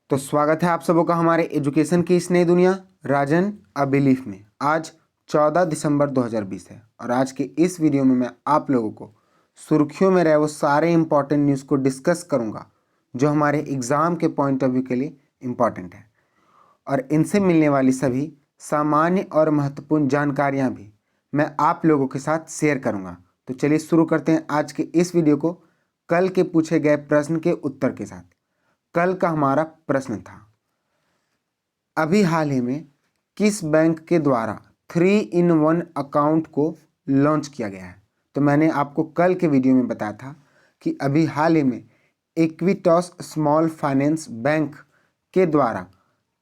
तो स्वागत है आप सबों का हमारे एजुकेशन की इस नई दुनिया राजन अ बिलीफ में। आज 14 दिसंबर 2020 है और आज के इस वीडियो में मैं आप लोगों को सुर्खियों में रहे वो सारे इंपॉर्टेंट न्यूज़ को डिस्कस करूंगा जो हमारे एग्ज़ाम के पॉइंट ऑफ व्यू के लिए इम्पॉर्टेंट है, और इनसे मिलने वाली सभी सामान्य और महत्वपूर्ण जानकारियाँ भी मैं आप लोगों के साथ शेयर करूँगा। तो चलिए शुरू करते हैं आज के इस वीडियो को कल के पूछे गए प्रश्न के उत्तर के साथ। कल का हमारा प्रश्न था, अभी हाल ही में किस बैंक के द्वारा 3-in-1 अकाउंट को लॉन्च किया गया है। तो मैंने आपको कल के वीडियो में बताया था कि अभी हाल ही में इक्विटॉस स्मॉल फाइनेंस बैंक के द्वारा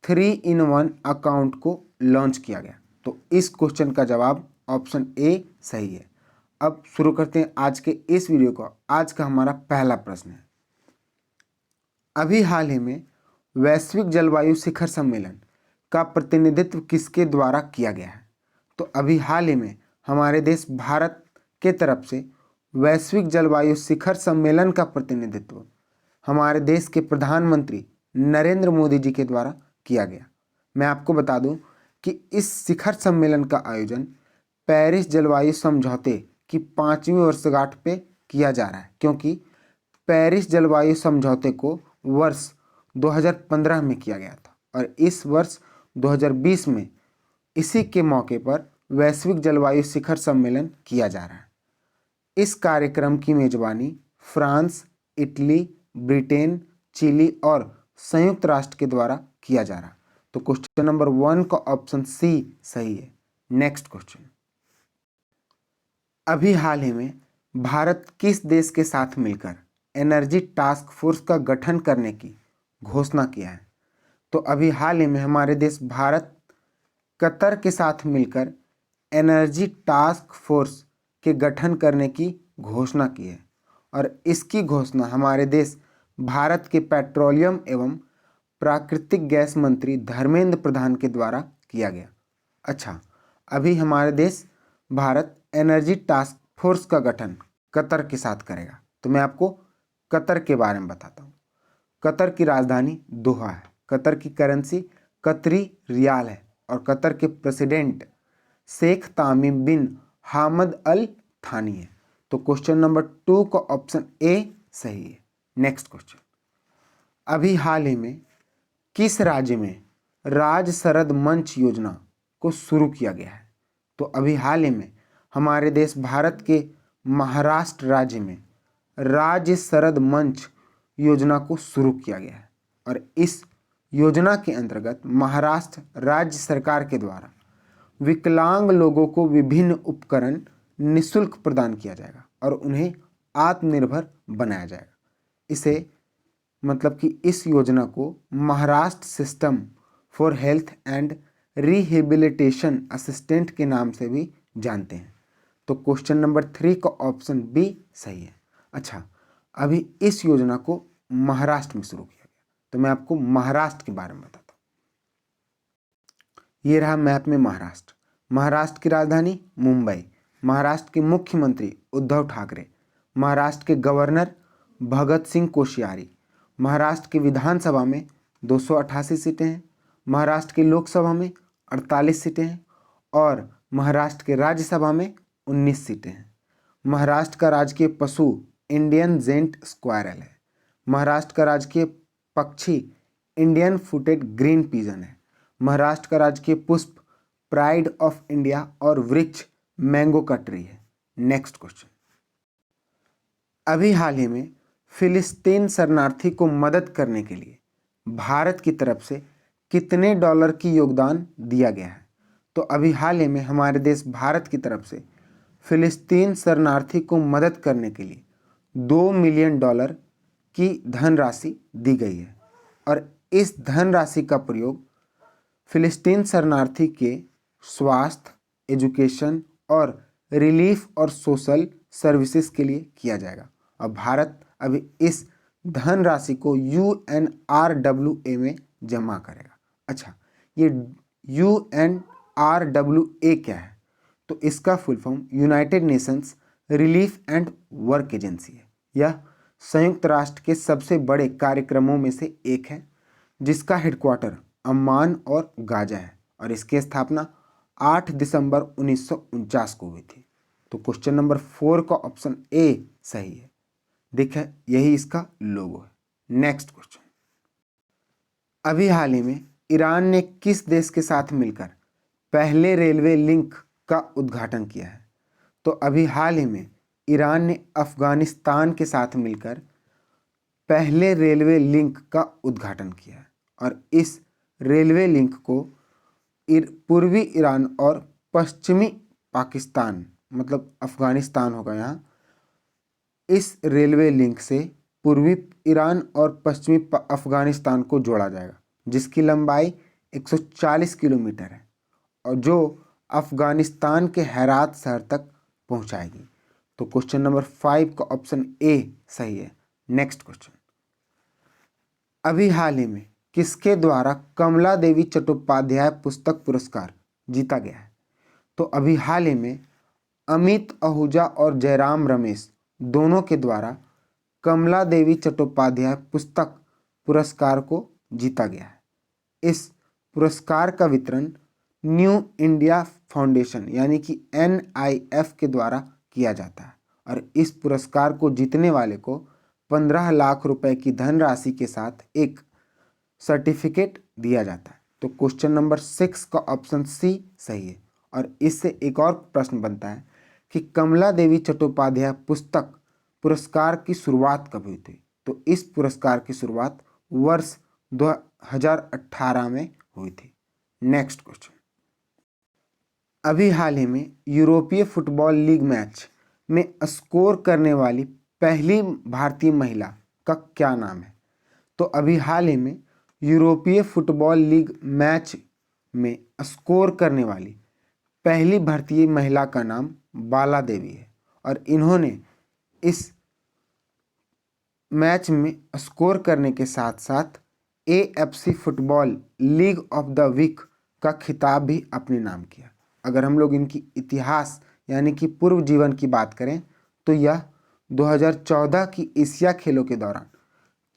3-in-1 अकाउंट को लॉन्च किया गया। तो इस क्वेश्चन का जवाब ऑप्शन ए सही है। अब शुरू करते हैं आज के इस वीडियो को। आज का हमारा पहला प्रश्न है, अभी हाल ही में वैश्विक जलवायु शिखर सम्मेलन का प्रतिनिधित्व किसके द्वारा किया गया है। तो अभी हाल ही में हमारे देश भारत के तरफ से वैश्विक जलवायु शिखर सम्मेलन का प्रतिनिधित्व हमारे देश के प्रधानमंत्री नरेंद्र मोदी जी के द्वारा किया गया। मैं आपको बता दूं कि इस शिखर सम्मेलन का आयोजन पेरिस जलवायु समझौते की 5वीं वर्षगांठ पे किया जा रहा है, क्योंकि पेरिस जलवायु समझौते को वर्ष 2015 में किया गया था और इस वर्ष 2020 में इसी के मौके पर वैश्विक जलवायु शिखर सम्मेलन किया जा रहा है। इस कार्यक्रम की मेजबानी फ्रांस, इटली, ब्रिटेन, चिली और संयुक्त राष्ट्र के द्वारा किया जा रहा। तो क्वेश्चन नंबर 1 का ऑप्शन सी सही है। नेक्स्ट क्वेश्चन, अभी हाल ही में भारत किस देश के साथ मिलकर एनर्जी टास्क फोर्स का गठन करने की घोषणा किया है। तो अभी हाल ही में हमारे देश भारत कतर के साथ मिलकर एनर्जी टास्क फोर्स के गठन करने की घोषणा की है और इसकी घोषणा हमारे देश भारत के पेट्रोलियम एवं प्राकृतिक गैस मंत्री धर्मेंद्र प्रधान के द्वारा किया गया। अच्छा, अभी हमारे देश भारत एनर्जी टास्क फोर्स का गठन कतर के साथ करेगा। तो मैं आपको कतर के बारे में बताता हूँ। कतर की राजधानी दोहा है, कतर की करेंसी कतरी रियाल है और कतर के प्रेसिडेंट शेख तामिम बिन हामद अल थानी है। तो क्वेश्चन नंबर 2 का ऑप्शन ए सही है। नेक्स्ट क्वेश्चन, अभी हाल ही में किस राज्य में राज्य शरद मंच योजना को शुरू किया गया है। तो अभी हाल ही में हमारे देश भारत के महाराष्ट्र राज्य में राज्य शरद मंच योजना को शुरू किया गया है और इस योजना के अंतर्गत महाराष्ट्र राज्य सरकार के द्वारा विकलांग लोगों को विभिन्न उपकरण निःशुल्क प्रदान किया जाएगा और उन्हें आत्मनिर्भर बनाया जाएगा। इसे मतलब कि इस योजना को Maharashtra system for health and rehabilitation assistant के नाम से भी जानते हैं। तो क्वेश्चन नंबर 3 का ऑप्शन बी सही है। अच्छा, अभी इस योजना को महाराष्ट्र में शुरू किया गया। तो मैं आपको महाराष्ट्र के बारे में बताता हूँ। ये रहा मैप में महाराष्ट्र। महाराष्ट्र की राजधानी मुंबई, महाराष्ट्र के मुख्यमंत्री उद्धव ठाकरे, महाराष्ट्र के गवर्नर भगत सिंह कोश्यारी, महाराष्ट्र की विधानसभा में 288 सीटें हैं, महाराष्ट्र की लोकसभा में 48 सीटें हैं और महाराष्ट्र के राज्यसभा में 19 सीटें हैं। महाराष्ट्र का राजकीय पशु इंडियन जेंट स्क्वायरल है। महाराष्ट्र का राजकीय पक्षी इंडियन फुटेड ग्रीन पिजन है। महाराष्ट्र का राजकीय पुष्प प्राइड ऑफ इंडिया और वृक्ष मैंगो का ट्री है। नेक्स्ट क्वेश्चन, अभी हाल ही में फिलिस्तीन शरणार्थी को मदद करने के लिए भारत की तरफ से कितने डॉलर की योगदान दिया गया है। तो अभी हाल ही में हमारे देश भारत की तरफ से फिलिस्तीन शरणार्थी को मदद करने के लिए $2 मिलियन की धनराशि दी गई है और इस धनराशि का प्रयोग फिलिस्तीन शरणार्थी के स्वास्थ्य, एजुकेशन और रिलीफ और सोशल सर्विसेज के लिए किया जाएगा और भारत अभी इस धनराशि को UNRWA में जमा करेगा। अच्छा, ये UNRWA क्या है। तो इसका full form United Nations relief and work agency है। यह संयुक्त राष्ट्र के सबसे बड़े कार्यक्रमों में से एक है जिसका हेडक्वार्टर अम्मान और गाजा है और इसकी स्थापना 8 दिसंबर 1949 को हुई थी। तो क्वेश्चन नंबर 4 का ऑप्शन ए सही है। देखिए यही इसका लोगो है। नेक्स्ट क्वेश्चन, अभी हाल ही में ईरान ने किस देश के साथ मिलकर पहले रेलवे लिंक का उद्घाटन किया है? तो अभी हाल ही में ईरान ने अफगानिस्तान के साथ मिलकर पहले रेलवे लिंक का उद्घाटन किया है और इस रेलवे लिंक को पूर्वी ईरान और पश्चिमी पाकिस्तान मतलब अफगानिस्तान होगा यहाँ, इस रेलवे लिंक से पूर्वी ईरान और पश्चिमी अफगानिस्तान को जोड़ा जाएगा जिसकी लंबाई 140 किलोमीटर है और जो अफगानिस्तान के हेरात शहर तक पहुंचाएगी। तो क्वेश्चन नंबर 5 का ऑप्शन ए सही है। नेक्स्ट क्वेश्चन, अभी हाल ही में किसके द्वारा कमला देवी चट्टोपाध्याय पुस्तक पुरस्कार जीता गया है? तो अभी हाल ही में अमित आहूजा और जयराम रमेश दोनों के द्वारा कमला देवी चट्टोपाध्याय पुस्तक पुरस्कार को जीता गया है। इस पुरस्कार का वितरण न्यू इंडिया फाउंडेशन यानी कि NIF के द्वारा किया जाता है और इस पुरस्कार को जीतने वाले को 15 लाख रुपए की धनराशि के साथ एक सर्टिफिकेट दिया जाता है। तो क्वेश्चन नंबर 6 का ऑप्शन सी सही है और इससे एक और प्रश्न बनता है कि कमला देवी चट्टोपाध्याय पुस्तक पुरस्कार की शुरुआत कब हुई थी? तो इस पुरस्कार की शुरुआत वर्ष 2018 में हुई थी। नेक्स्ट क्वेश्चन, अभी हाल ही में यूरोपीय फुटबॉल लीग मैच में स्कोर करने वाली पहली भारतीय महिला का क्या नाम है? तो अभी हाल ही में यूरोपीय फुटबॉल लीग मैच में स्कोर करने वाली पहली भारतीय महिला का नाम बाला देवी है और इन्होंने इस मैच में स्कोर करने के साथ साथ AFC football league of the week का खिताब भी अपने नाम किया। अगर हम लोग इनकी इतिहास यानी कि पूर्व जीवन की बात करें तो यह 2014 की एशिया खेलों के दौरान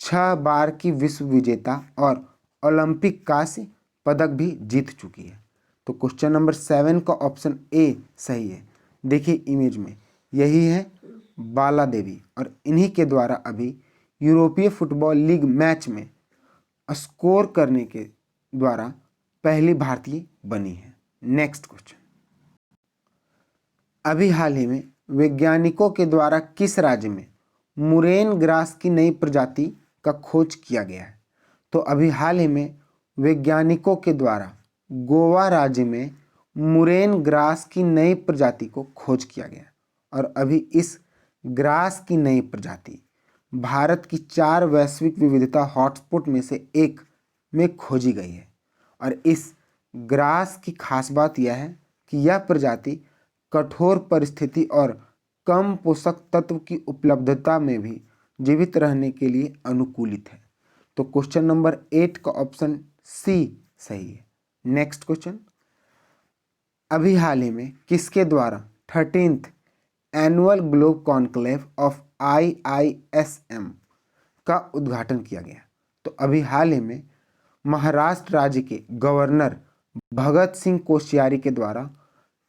6 बार की विश्व विजेता और ओलंपिक कांस्य पदक भी जीत चुकी है। तो क्वेश्चन नंबर 7 का ऑप्शन ए सही है। देखिए इमेज में यही है बाला देवी और इन्हीं के द्वारा अभी यूरोपीय फुटबॉल लीग मैच में स्कोर करने के द्वारा पहली भारतीय बनी है। नेक्स्ट क्वेश्चन, अभी हाल ही में वैज्ञानिकों के द्वारा किस राज्य में मुरेन ग्रास की नई प्रजाति का खोज किया गया है? तो अभी हाल ही में वैज्ञानिकों के द्वारा गोवा राज्य में मुरेन ग्रास की नई प्रजाति को खोज किया गया और अभी इस ग्रास की नई प्रजाति भारत की 4 वैश्विक विविधता हॉटस्पॉट में से एक में खोजी गई है और इस ग्रास की खास बात यह है कि यह प्रजाति कठोर परिस्थिति और कम पोषक तत्व की उपलब्धता में भी जीवित रहने के लिए अनुकूलित है। तो क्वेश्चन नंबर 8 का ऑप्शन सी सही है। नेक्स्ट क्वेश्चन, अभी हाल ही में किसके द्वारा 13th annual globe conclave of IISM का उद्घाटन किया गया? तो अभी हाल ही में महाराष्ट्र राज्य के गवर्नर भगत सिंह कोश्यारी के द्वारा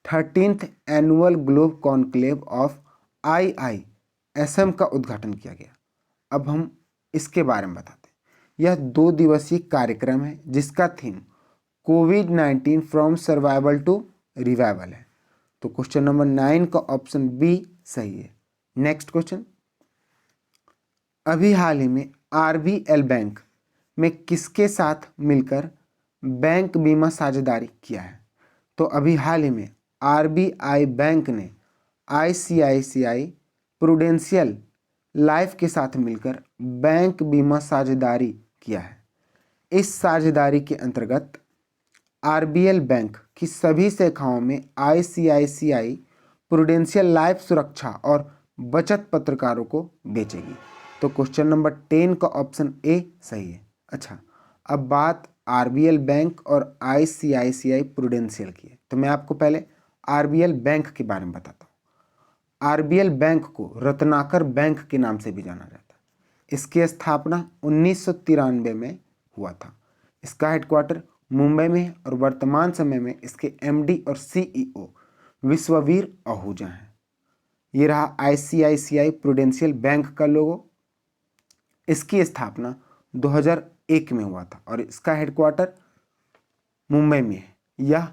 13th annual globe conclave of IISM का उद्घाटन किया गया। अब हम इसके बारे में बताते हैं। यह 2 दिवसीय कार्यक्रम है जिसका थीम कोविड-19 फ्रॉम सर्वाइवल टू रिवाइवल है। तो क्वेश्चन नंबर 9 का ऑप्शन बी सही है। नेक्स्ट क्वेश्चन, अभी हाल ही में RBL बैंक में किसके साथ मिलकर बैंक बीमा साझेदारी किया है? तो अभी हाल ही में RBI बैंक ने ICICI प्रूडेंशियल लाइफ के साथ मिलकर बैंक बीमा साझेदारी किया है। इस साझेदारी के अंतर्गत RBL बैंक की सभी शाखाओं में ICICI प्रूडेंशियल लाइफ सुरक्षा और बचत पत्रकारों को बेचेगी। तो क्वेश्चन नंबर 10 का ऑप्शन ए सही है। अच्छा, अब बात RBL बैंक और ICICI प्रूडेंशियल की है तो मैं आपको पहले RBL बैंक के बारे में बताता हूँ। RBL बैंक को रत्नाकर बैंक के नाम से भी जाना जाता है। इसकी स्थापना 1993 में हुआ था। इसका हेडक्वार्टर मुंबई में है और वर्तमान समय में इसके एमडी और सीईओ विश्ववीर आहूजा हैं। ये रहा आईसीआईसीआई प्रूडेंशियल बैंक का लोगो। इसकी स्थापना 2001 में हुआ था और इसका हेडक्वार्टर मुंबई में है। यह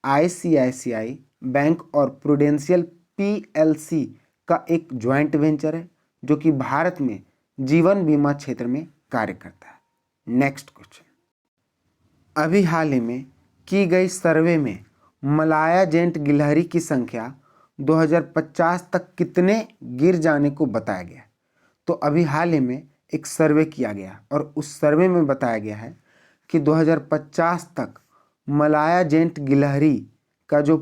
आईसीआईसीआई बैंक और प्रूडेंशियल पीएलसी का एक ज्वाइंट वेंचर है जो कि भारत में जीवन बीमा क्षेत्र में कार्य करता है। नेक्स्ट क्वेश्चन, अभी हाल ही में की गई सर्वे में मलाया जेंट गिलहरी की संख्या 2050 तक कितने गिर जाने को बताया गया है। तो अभी हाल ही में एक सर्वे किया गया और उस सर्वे में बताया गया है कि 2050 तक मलाया जेंट गिलहरी का जो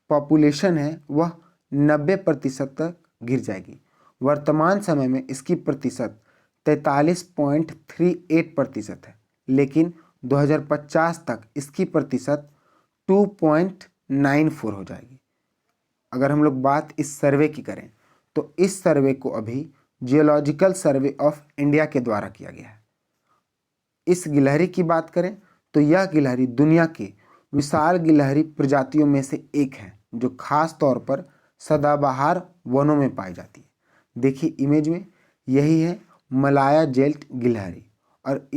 पॉपुलेशन है वह 90% तक गिर जाएगी। वर्तमान समय में इसकी प्रतिशत 43.38% है, लेकिन 2050 तक इसकी प्रतिशत 2.94 हो जाएगी। अगर हम लोग बात इस सर्वे की करें तो इस सर्वे को अभी जियोलॉजिकल सर्वे ऑफ इंडिया के द्वारा किया गया है। इस गिलहरी की बात करें तो यह गिलहरी दुनिया के विशाल गिलहरी प्रजातियों में से एक है जो खास तौर पर सदाबहार वनों में पाई जाती है। देखिए इमेज में, यही है मलाया जेंट गिलहरी और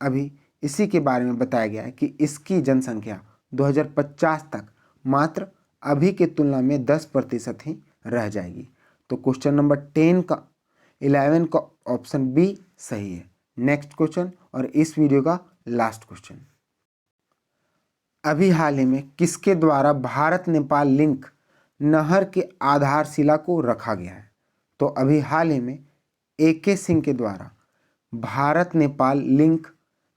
अभी इसी के बारे में बताया गया है कि इसकी जनसंख्या 2050 तक मात्र अभी के तुलना में 10% ही रह जाएगी। तो क्वेश्चन नंबर 11 का ऑप्शन बी सही है। नेक्स्ट क्वेश्चन और इस वीडियो का लास्ट क्वेश्चन, अभी हाल ही में किसके द्वारा भारत नेपाल लिंक नहर के आधारशिला को रखा गया है। तो अभी हाल ही में AK सिंह के द्वारा भारत नेपाल लिंक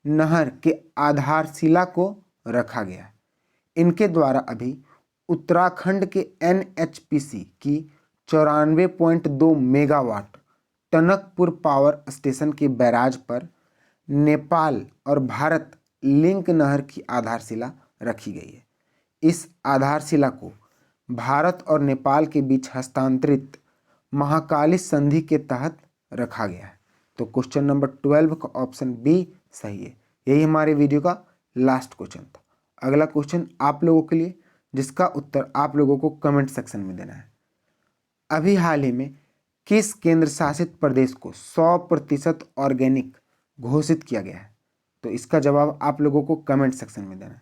नहर के आधारशिला को रखा गया है। इनके द्वारा अभी उत्तराखंड के NHPC की 94.2 मेगावाट टनकपुर पावर स्टेशन के बैराज पर नेपाल और भारत लिंक नहर की आधारशिला रखी गई है। इस आधारशिला को भारत और नेपाल के बीच हस्तांतरित महाकाली संधि के तहत रखा गया है। तो क्वेश्चन नंबर 12 का ऑप्शन बी सही है। यही हमारे वीडियो का लास्ट क्वेश्चन था। अगला क्वेश्चन आप लोगों के लिए, जिसका उत्तर आप लोगों को कमेंट सेक्शन में देना है। अभी हाल ही में किस केंद्र शासित प्रदेश को 100% ऑर्गेनिक घोषित किया गया है। तो इसका जवाब आप लोगों को कमेंट सेक्शन में देना है।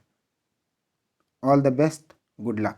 All the best, good luck.